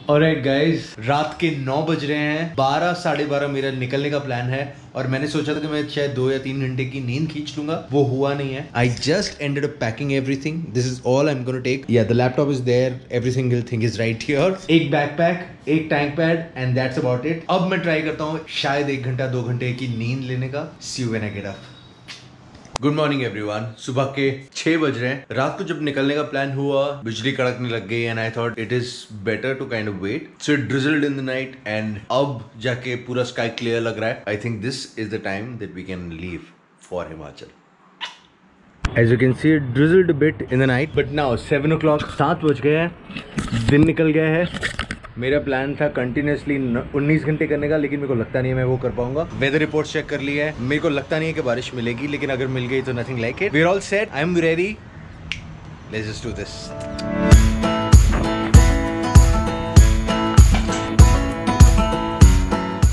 Alright guys, रात के 9 बज रहे हैं। 12 साढ़े 12 मेरा निकलने का प्लान है और मैंने सोचा था कि मैं शायद 2 या 3 घंटे की नींद खींच लूंगा, वो हुआ नहीं है। I just ended up packing everything. This is all I am gonna take. Yeah the laptop is there, every single thing is right here. एक बैकपैक, एक tank pad and that's about it. अब मैं try करता हूँ शायद 1 घंटा 2 घंटे की नींद लेने का। See you when I get up. Good morning everyone. सुबह के 6 बज रहे हैं। रात को जब निकलने का प्लान हुआ, बिजली कड़कने लग गई and I thought it is better to kind of wait. So it drizzled in the night and अब जाके पूरा स्काई क्लियर लग रहा है। I think this is the time that we can leave for Himachal. As you can see, it drizzled a bit in the night, but now 7 o'clock, 7 बज गए हैं, दिन निकल गया है। मेरा प्लान था कंटिन्यूसली 19 घंटे करने का, लेकिन मेरे को लगता नहीं है मैं वो कर पाऊंगा। वेदर रिपोर्ट चेक कर लिया है, मेरे को लगता नहीं है कि बारिश मिलेगी, लेकिन अगर मिल गई तो nothing like it. We are all set, I am ready, let's just do this.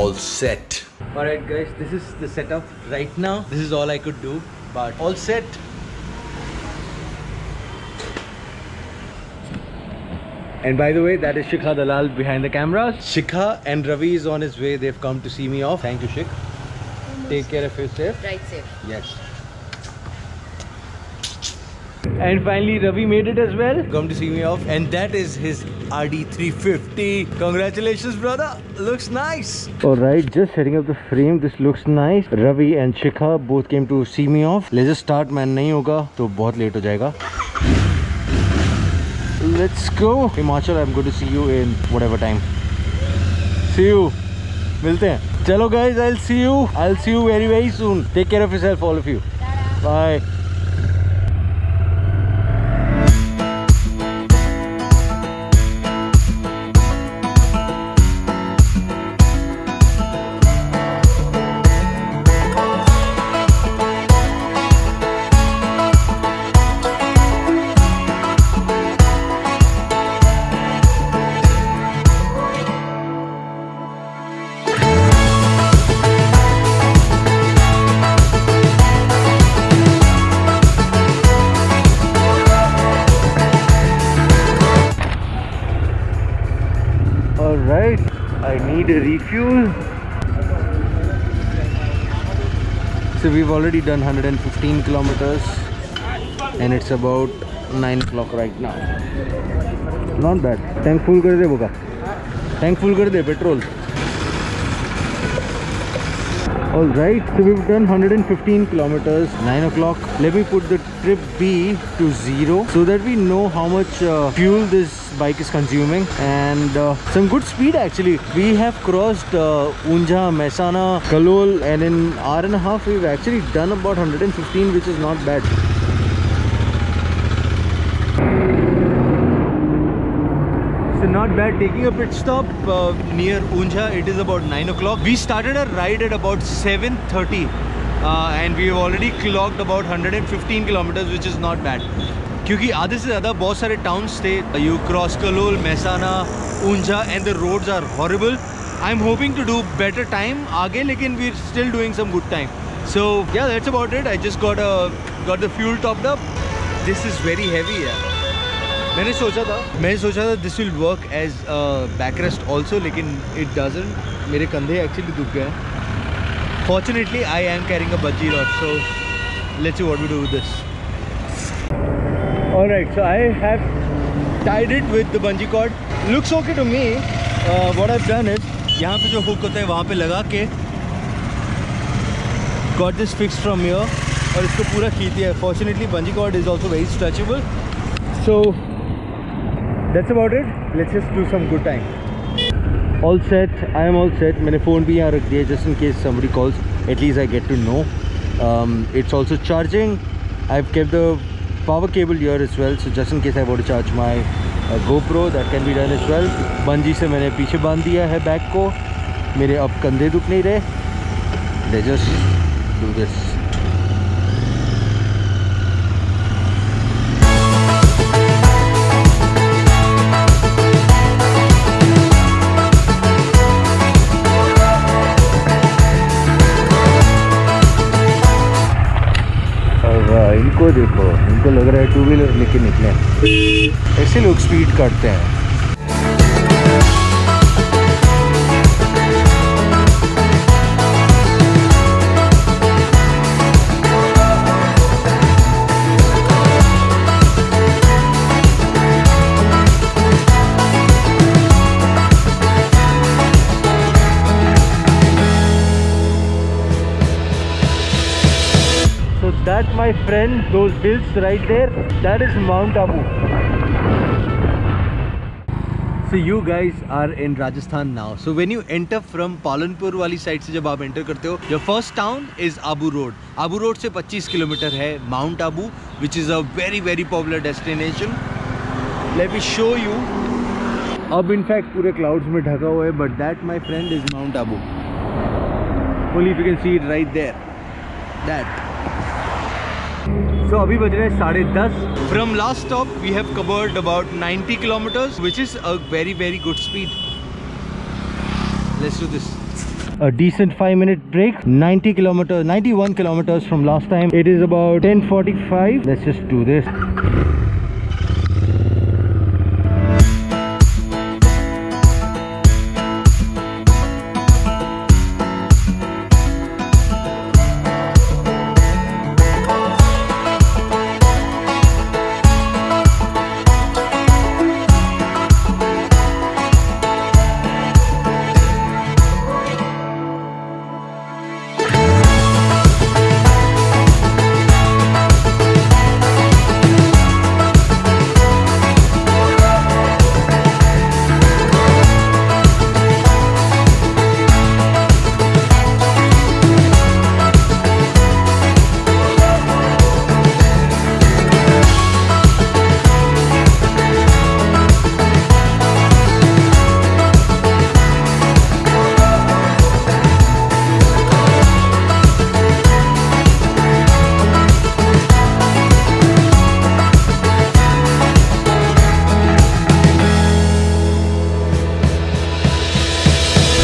All set. Alright guys, this is the setup right now. This is all I could do, but all set. And by the way, that is Shikha Dalal behind the cameras. Shikha and Ravi is on his way. They've come to see me off. Thank you, Shik. Take care of yourself. Right, safe. Yes. And finally, Ravi made it as well. Come to see me off. And that is his RD350. Congratulations, brother. Looks nice. Alright, just setting up the frame. This looks nice. Ravi and Shikha both came to see me off. Let's just start, man. नहीं होगा तो बहुत late हो जाएगा. Let's go. Himachal, I'm going to see you in whatever time. See you. मिलते हैं. चलो guys, I'll see you very soon. Take care of yourself, all of you. Bye. Alright, I need a refuel. So we've already done 115 kilometers and it's about 9 o'clock right now. Not bad. Tank full कर दे बोका. Tank full कर दे petrol. Alright, so we've done 115 kilometers, 9 o'clock. Let me put the trip B to 0 so that we know how much fuel this bike is consuming, and some good speed actually. We have crossed Unjha, Mehsana, Kalol, and in an hour and a half we've actually done about 115, which is not bad. So not bad. Taking a pit stop near Unjha. It is about 9 o'clock. We started our ride at about 7:30 and we have already clocked about 115 kilometers, which is not bad. क्योंकि आधे से ज़्यादा बहुत सारे towns थे. You cross Kalol, Mehsana, Unjha, and the roads are horrible. I'm hoping to do better time आगे, लेकिन we're still doing some good time. So yeah, that's about it. I just got the fuel topped up. This is very heavy, yeah. मैंने सोचा था this will work as back rest also, लेकिन it doesn't. मेरे कंधे actually दुख गए हैं. Fortunately I am carrying a bungee rod, so let's see what we do with this. Alright, so I have tied it with the bungee cord. Looks okay to me. What I have done is, यहाँ पे जो hook होता है वहाँ पे लगा के got this fix from here और इसको पूरा खींच दिया है. Fortunately bungee cord is also very stretchable. So that's about it. Let's just do some good time. All set. I am all set. मैंने फ़ोन भी यहाँ रख दिया just in case somebody calls. At least I get to know. It's also charging. I've kept the power cable here as well, so just in case I want to charge my GoPro, that can be done as well. Bungee से मैंने पीछे बांध दिया है bag को. मेरे अब कंधे दुख नहीं रहे. Let's just do this. इनको देखो, इनको लग रहा है 2 व्हीलर लेके निकले. ऐसे लोग स्पीड करते हैं. my friend, those hills right there, that is Mount Abu. So you guys are in Rajasthan now. So when you enter from Palanpur वाली side से जब आप enter करते हो, your first town is Abu Road. Abu Road से 25 kilometre है Mount Abu, which is a very popular destination. Let me show you. अब in fact पूरे clouds में ढका हुआ है, but that my friend is Mount Abu. Only if you can see it right there. That. So अभी बज रहे हैं 10:30. From last stop we have covered about 90 kilometers, which is a very good speed. Let's do this. A decent 5-minute break. 91 kilometers from last time. It is about 10:45. Let's just do this.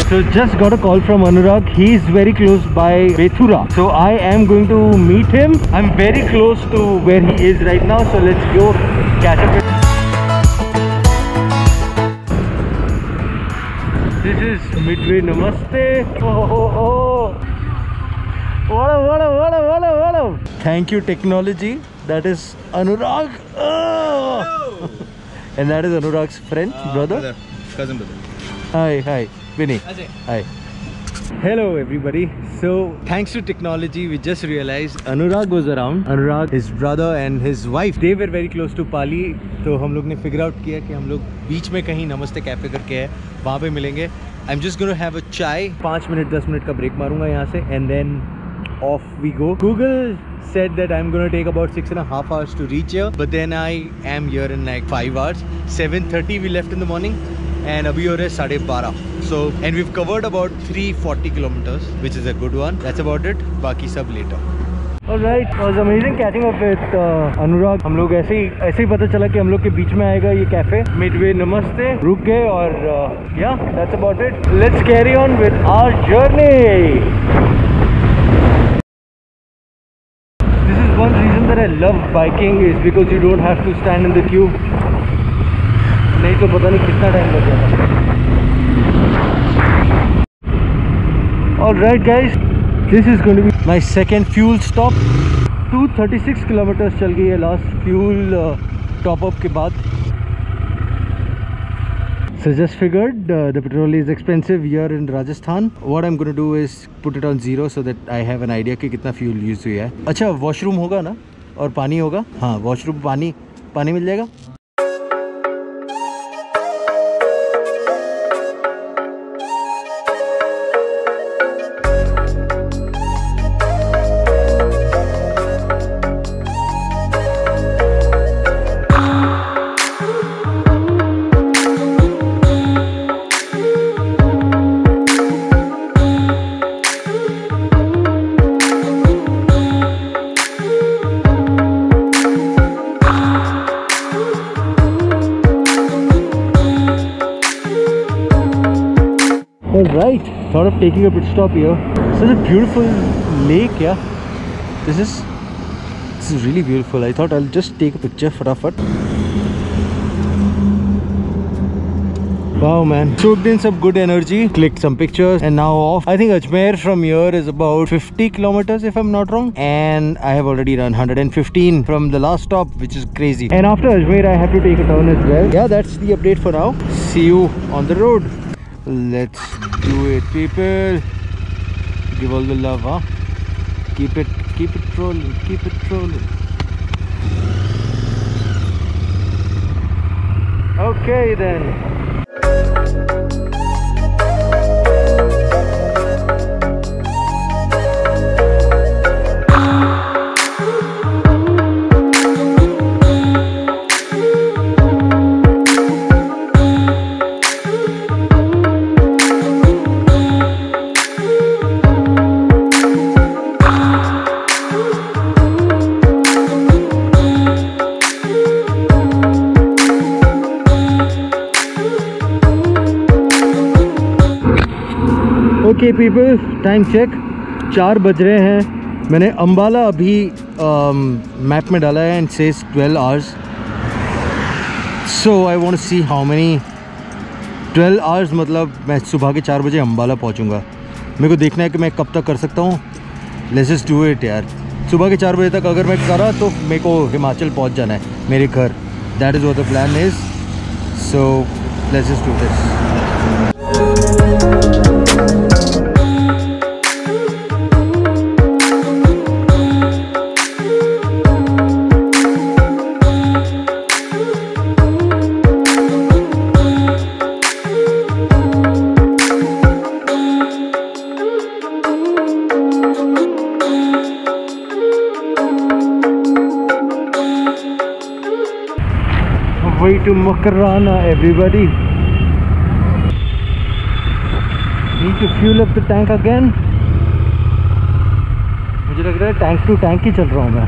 So just got a call from Anurag. He is very close by Bethura. So I am going to meet him. I'm very close to where he is right now. So let's go catch up with him. This is Midway. Namaste. Oh. What. Thank you, technology. That is Anurag. Oh. And that is Anurag's friend, brother. Cousin brother. Hi. Vinny. Hi. Hello everybody. So thanks to technology we just realized Anurag was around. Anurag, his brother and his wife, they were very close to Pali. तो हम लोग ने figure out किया कि हम लोग बीच में कहीं नमस्ते कैफे करके है वहाँ पे मिलेंगे. I'm just going to have a chai. 5 minute 10 minute का ब्रेक मारूंगा यहाँ से and then off we go. Google said that I'm going to take about 6.5 hours to reach here, but then I am here in like 5 hours. 7:30 we left in the morning. And abhi ho rahe 12:30. So and we've covered about 340 kilometers, which is a good one. That's about it. Baki sab later. Alright, it was amazing catching up with Anurag. हम लोग ऐसे ही पता चला कि हम लोग के बीच में आएगा ये कैफे Midway. नमस्ते रुक गए और yeah, that's about it. Let's carry on with our journey. This is one reason that I love biking is because you don't have to stand in the queue. नहीं तो पता नहीं कितना टाइम लग जाता. Alright guys, this is going to be my second fuel stop. 236 kilometers चल गई है last fuel top up के बाद. So just figured the petrol is expensive here in Rajasthan. What I'm going to do is put it on 0 so that I have an idea कि कितना fuel use हुई है. अच्छा washroom होगा ना और पानी होगा. हाँ वॉशरूम पानी मिल जाएगा. Alright, thought of taking a pit stop here. Such a beautiful lake, yeah. This is really beautiful. I thought I'll just take a picture fatafat. Wow man, soaked in some good energy, clicked some pictures and now off. I think Ajmer from here is about 50 kilometers if I'm not wrong, and I have already run 115 from the last stop, which is crazy. And after Ajmer I have to take a turn as well. Yeah, that's the update for now. See you on the road. Let's do it people. Give all the love, huh? Keep it keep it rolling, keep it rolling. Okay then. Okay people, time check 4 बज रहे हैं। मैंने अम्बाला अभी map में डाला है and says 12 hours. So I want to see how many 12 hours, मतलब मैं सुबह के 4 बजे अम्बाला पहुंचूंगा। मेरे को देखना है कि मैं कब तक कर सकता हूँ। लेट्स जस्ट डू इट यार। सुबह के 4 बजे तक अगर मैं करा तो मेरे को हिमाचल पहुँच जाना है, मेरे घर। That is what the plan is. So let's just do this. Way to Makarana, everybody. Need to fuel up the tank again. मुझे लग रहा है टैंक टू टैंक ही चल रहा हूँ मैं।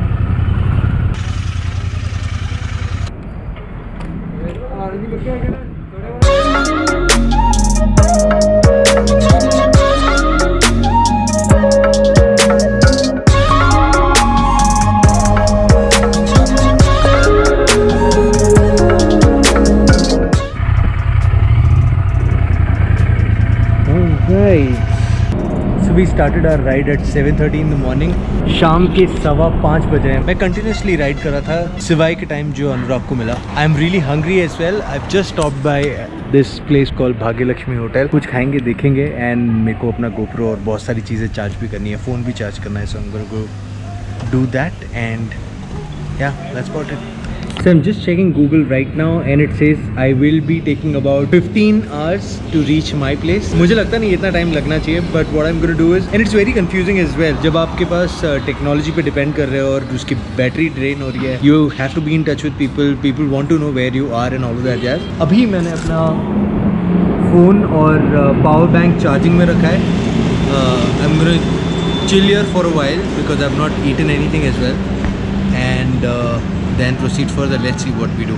So we started our ride at 7:30 in the morning. शाम के 5:15 बज रहे हैं। मैं कंटिन्यूसली राइड कर रहा था सिवाय के टाइम जो अनुराग को मिला। I am really hungry as well. I have just stopped by this place called Bhagyalakshmi hotel. कुछ खाएंगे, देखेंगे, एंड मेरे को अपना गोप्रो और बहुत सारी चीज़ें चार्ज भी करनी है, फ़ोन भी चार्ज करना है। So I am gonna go do that and yeah that's about it. So I'm just checking Google right now and it says I will be taking about 15 hours to reach my place. मुझे लगता नहीं इतना time लगना चाहिए, but what I'm going to do is, and it's very confusing as well, जब आपके पास technology पे depend कर रहे हो और उसकी बैटरी ड्रेन हो रही है, you have to be in touch with people want to know where you are and all of that jazz. अभी मैंने अपना फ़ोन और पावर बैंक चार्जिंग में रखा है। I'm going to chill here for a while because I've not eaten anything as well and then proceed further. Let's see what we do.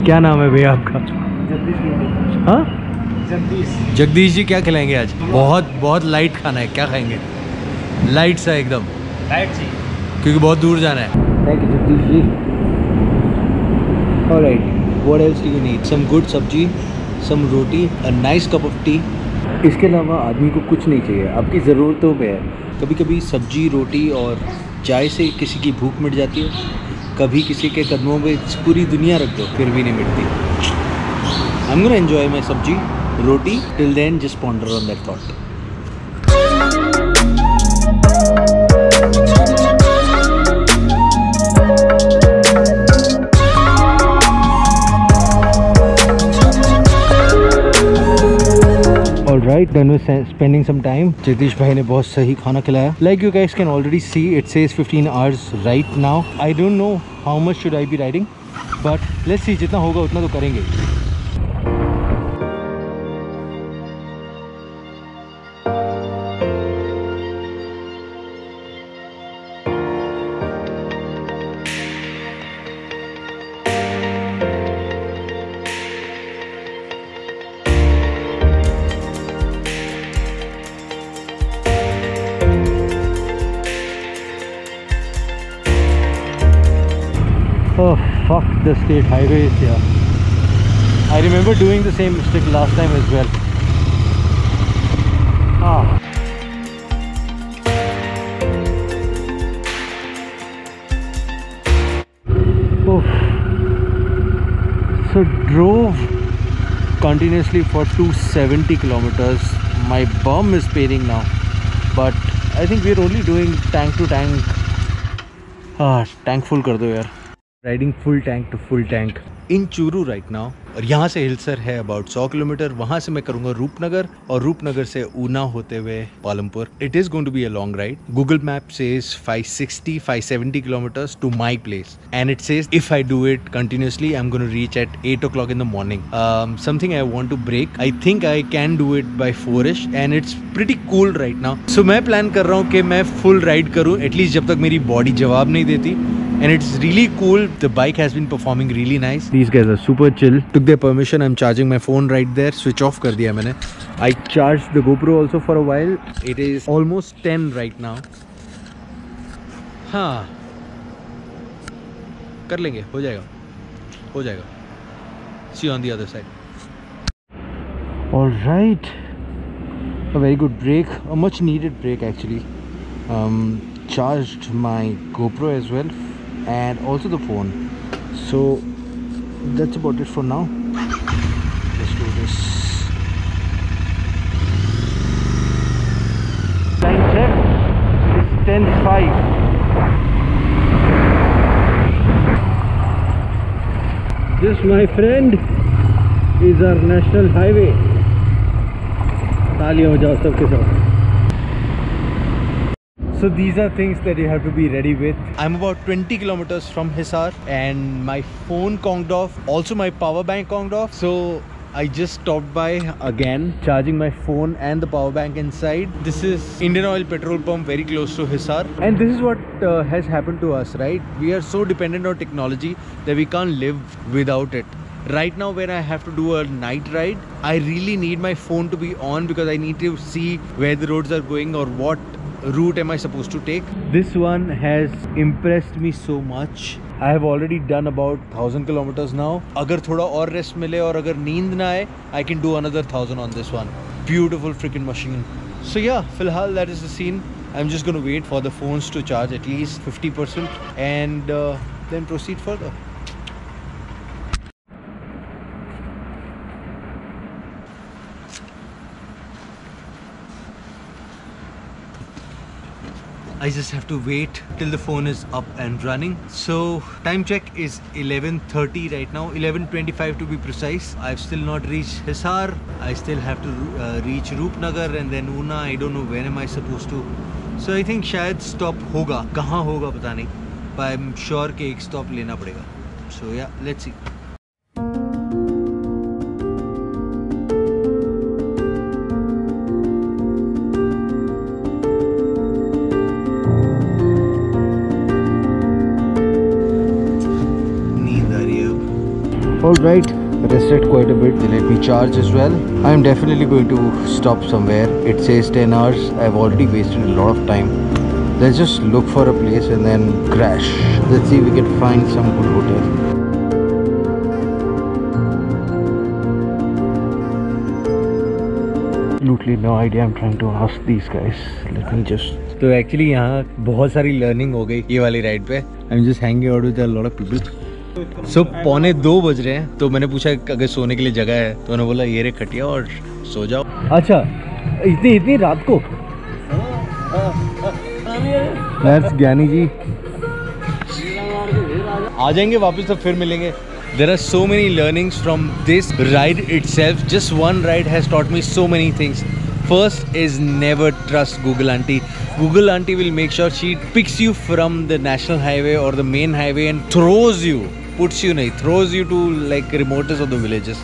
क्या नाम है भैया आपका? हाँ, जगदीश जी। क्या खिलाएंगे आज? बहुत लाइट खाना है। क्या खाएंगे? लाइट सा एकदम लाइट जी, क्योंकि बहुत दूर जाना है। Thank you Jagdish ji. Alright, what else do you need? Some good sabzi, some roti, a nice cup of tea. इसके अलावा आदमी को कुछ नहीं चाहिए। आपकी ज़रूरतों पे है। कभी कभी सब्जी, रोटी और चाय से किसी की भूख मिट जाती है, कभी किसी के कदमों पे पूरी दुनिया रख दो फिर भी नहीं मिटती। I'm gonna enjoy my सब्जी, रोटी, till then just ponder on that thought. Alright, then we're spending some time. Jagdish भाई ने बहुत सही खाना खिलाया। Like you guys can already see, it says 15 hours right now. I don't know how much should I be riding, but let's see, जितना होगा उतना तो करेंगे। Oh fuck, the state highway is here. I remember doing the same mistake last time as well. Oof. So drove continuously for 270 kilometers. My bum is paining now, but I think we are only doing tank to tank. हाँ, tank full कर दो यार. Riding full tank to full tank in Churu right now. और यहाँ से हिलसर है about 100 kilometre. वहाँ से मैं करूँगा रूपनगर और रूपनगर से ऊना होते हुए Palampur. It is going to be a long ride. Google map says 570 kilometers to my place, and it says if I do it continuously I'm going to reach at 8 o'clock in the morning. Something I want to break. I think I can do it by 4ish and it's pretty cool right now. So मैं plan कर रहा हूँ कि मैं full ride करूँ at least जब तक मेरी बॉडी जवाब नहीं देती. And it's really cool. The bike has been performing really nice. These guys are super chill. Took their permission. I'm charging my phone right there. Switch off कर दिया मैंने. I charged the GoPro also for a while. It is almost 10 right now. हाँ, कर लेंगे, हो जाएगा. See you on the other side. All right. A very good break. A much needed break actually. Charged my GoPro as well. And also the phone. So that's about it for now. Let's do this. Time check. It's 10:05. This, my friend, is our national highway. तालियां हो जाओ सबके साथ. So these are things that you have to be ready with. I'm about 20 kilometers from Hisar and my phone conked off. Also my power bank conked off. So I just stopped by again, charging my phone and the power bank inside. This is Indian Oil petrol pump very close to Hisar. And this is what has happened to us, right? We are so dependent on technology that we can't live without it. Right now when I have to do a night ride, I really need my phone to be on because I need to see where the roads are going or what route am I supposed to take. This one has impressed me so much. I have already done about 1000 kilometers now. अगर थोड़ा और rest मिले और अगर नींद ना आए, I can do another 1000 on this one. Beautiful freaking machine. So yeah, फिलहाल that is the scene. I'm just going to wait for the phones to charge at least 50% and then proceed further. I just have to wait till the phone is up and running. So time check is 11:30 right now, 11:25 to be precise. I've still not reached Hisar. I still have to reach Roopnagar and then Una. I don't know when am I supposed to. So I think शायद stop होगा. कहाँ होगा पता नहीं. But I'm sure कि एक stop लेना पड़ेगा. So yeah, let's see. Alright, rested quite a bit. They let me charge as well. I'm definitely going to stop somewhere. It says 10 hours. I've already wasted a lot of time. Let's just look for a place and then crash. Let's see if we can find some good hotel. Absolutely no idea. I'm trying to ask these guys. Let me just. तो actually यहाँ बहुत सारी learning हो गई ये वाली ride पे. I'm just hanging out with a lot of people. So 1:45 बज रहे हैं तो मैंने पूछा अगर सोने के लिए जगह है तो उन्होंने बोला ये रे खटिया और सो जाओ. अच्छा इतनी रात को. That's ज्ञानी जी. आ जाएंगे वापस तो फिर मिलेंगे. There are so many learnings from this ride itself. Just one ride has taught me so many things. First is never trust Google Auntie. Google Auntie will make sure she picks you from the national highway or the main highway and throws you, puts you नहीं, throws you to like remotest of the villages.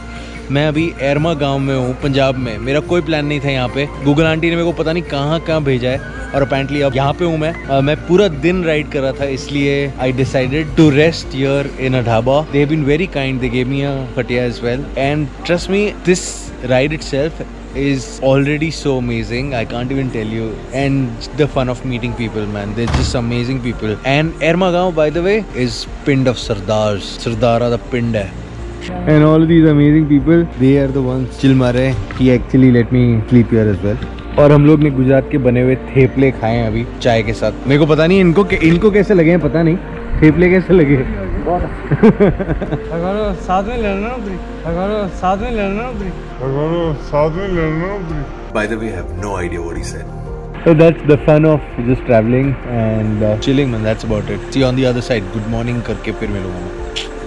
मैं अभी एरमा गांव में हूँ पंजाब में. मेरा कोई plan नहीं था यहाँ पे. गूगल आंटी ने मेरे को पता नहीं कहाँ भेजा है और अपेरेंटली अब यहाँ पे हूँ मैं पूरा दिन राइड कर रहा था इसलिए I decided to rest here in a dhaba. They have been very kind. They gave me a khatiya as well and trust me this ride itself is already so amazing. I can't even tell you. And the fun of meeting people, man. They're just amazing people. And Ermagaon, by the way, is pind of Sardars. Sardara the pind hai. And all of these amazing people, they are the ones. Chill mare. He actually let me sleep here as well. और हम लोग ने गुजरात के बने हुए थेपले खाए हैं अभी चाय के साथ. मेरे को पता नहीं इनको कैसे लगे हैं, पता नहीं. थेपले कैसे लगे? साथ में लेना By the way, I have no idea what he said. So that's the fun of just traveling and chilling, man. That's about it. See you on the other side. Good morning करके फिर मिलूंगा मैं.